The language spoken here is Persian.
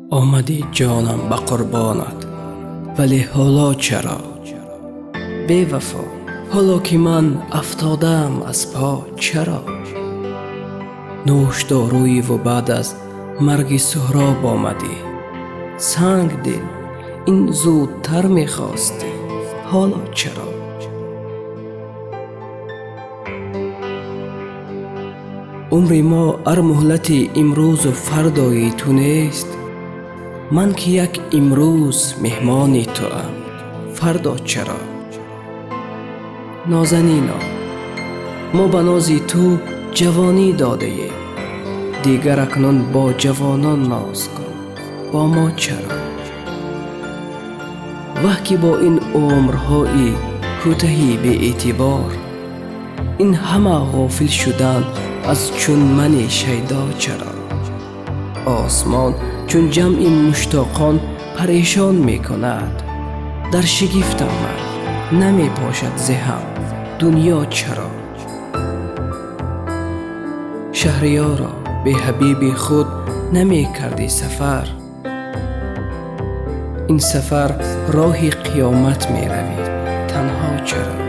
آمدی جانم به قربانت، ولی حالا چرا؟ بی وفا، حالا که من افتادم از پا چرا؟ نوشدارویی و بعد از مرگ سهراب آمدی. سنگ دل، این زودتر میخواستی، حالا چرا؟ عمر ما هر مهلت امروز و فردای تو نیست. من که یک امروز مهمانی تو ام، فردا چرا؟ نازنینا، ما به ناز تو جوانی داده ایم، دیگر اکنون با جوانان ناز کن، با ما چرا؟ وه که با این عمرهای کوتهی بی اعتبار، این همه غافل شدن از چون من شیدا چرا؟ آسمان چون جمع مشتاقان پریشان می کند، در شگفت من نمی پاشد ذهم، دنیا چرا؟ شهریارا، به حبیب خود نمی کردی سفر، این سفر راه قیامت می روی، تنها چرا؟